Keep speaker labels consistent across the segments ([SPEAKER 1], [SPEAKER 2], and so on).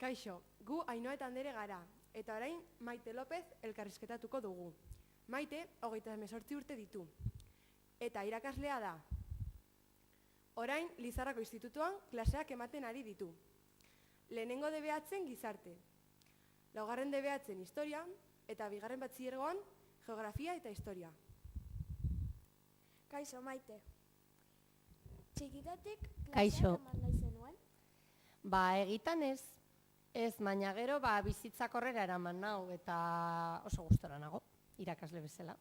[SPEAKER 1] Kaixo, gu Ainhoa eta Andere gara, eta orain Maite López elkarrizketatuko dugu. Maite, 38 urte ditu, eta irakaslea da. Orain Lizarrako institutuan klaseak ematen ari ditu. Lehenengo DBH-en gizarte, laugarren DBH-en historia, eta bigarren batxilergoan geografia eta historia.
[SPEAKER 2] Kaixo, Maite. Txikitatik
[SPEAKER 3] Kaixo.
[SPEAKER 2] klaseak eman nahi zenuen?
[SPEAKER 3] Egitan ez, baina gero bizitzak horrela eraman nau eta oso gustora nago, irakasle bezala.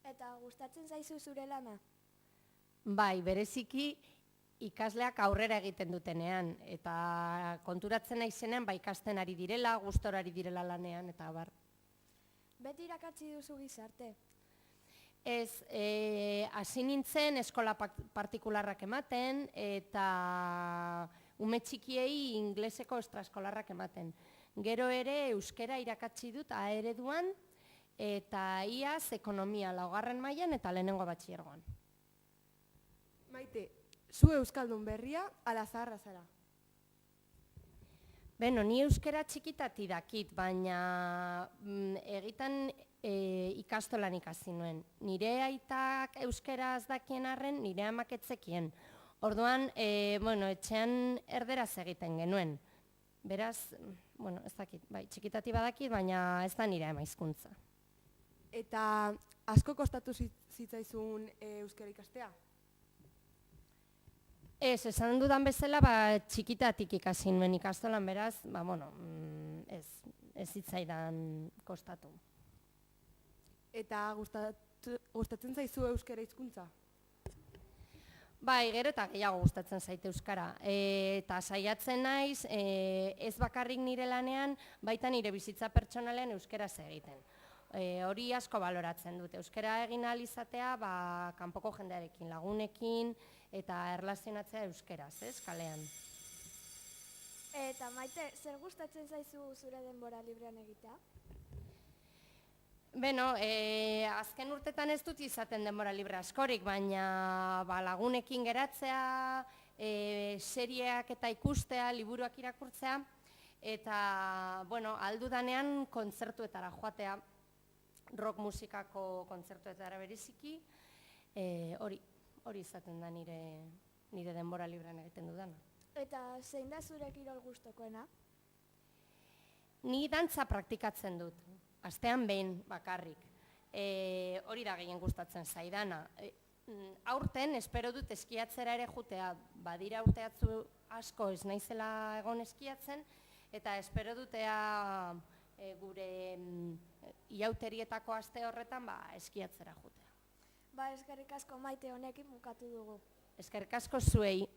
[SPEAKER 2] Eta gustatzen zaizu zure lana?
[SPEAKER 3] Bai, bereziki ikasleak aurrera egiten dutenean, eta konturatzen naizenean ikasten ari direla, gustora ari direla lanean, eta abar.
[SPEAKER 2] Beti irakatsi duzu gizarte?
[SPEAKER 3] Ez, hasi nintzen eskola partikularrak ematen, eta ume txikiei ingleseko estraeskolarrak ematen. Gero ere euskera irakatsi dut A ereduan, eta iaz ekonomia laugarren mailan eta lehenengo batxilergoan.
[SPEAKER 1] Maite, zu euskaldun berria ala zaharra zara?
[SPEAKER 3] Beno, ni euskera txikitati dakit, baina egitan ikastolan ikasi nuen. Nire aitak euskaraz dakien arren, nire amak ez zekien. Orduan, etxean erderaz egiten genuen. Beraz, ez dakit, bai, txikitati badakit, baina ez da nire ama hizkuntza.
[SPEAKER 1] Eta asko kostatu zitzaizun euskara ikastea?
[SPEAKER 3] Ez, esan dudan bezala, txikitatik ikasi nuen ikastolan, beraz, ez zitzaidan kostatu.
[SPEAKER 1] Eta gustatzen zaizu euskara hizkuntza?
[SPEAKER 3] Bai, gero eta gehiago gustatzen zaite euskara. Eta saiatzen naiz, ez bakarrik nire lanean, baita nire bizitza pertsonalean euskaraz egiten. Hori asko baloratzen dute. Euskara egin ahal izatea, kanpoko jendearekin, lagunekin, eta erlazionatzea euskaraz, kalean.
[SPEAKER 2] Eta Maite, zer gustatzen zaizu zure denbora librean egitea?
[SPEAKER 3] Beno, azken urtetan ez dut izaten denbora libre askorik, baina lagunekin geratzea, serieak eta ikustea, liburuak irakurtzea, eta, aldudanean kontzertuetara joatea, rock musikako kontzertuetara bereziki, hori izaten da nire denbora librean egiten dudana.
[SPEAKER 2] Eta zein da zure kirol gustokoena?
[SPEAKER 3] Ni dantza praktikatzen dut. Astean behin bakarrik. Hori da gehien gustatzen zaidana. Aurten espero dut eskiatzera ere jutea. Badira urteatzu asko ez naizela egon eskiatzen, eta espero dutea gure iauterietako aste horretan eskiatzera jutea.
[SPEAKER 2] Eskerrik asko Maite, honekin bukatu dugu.
[SPEAKER 3] Eskerrik asko zuei.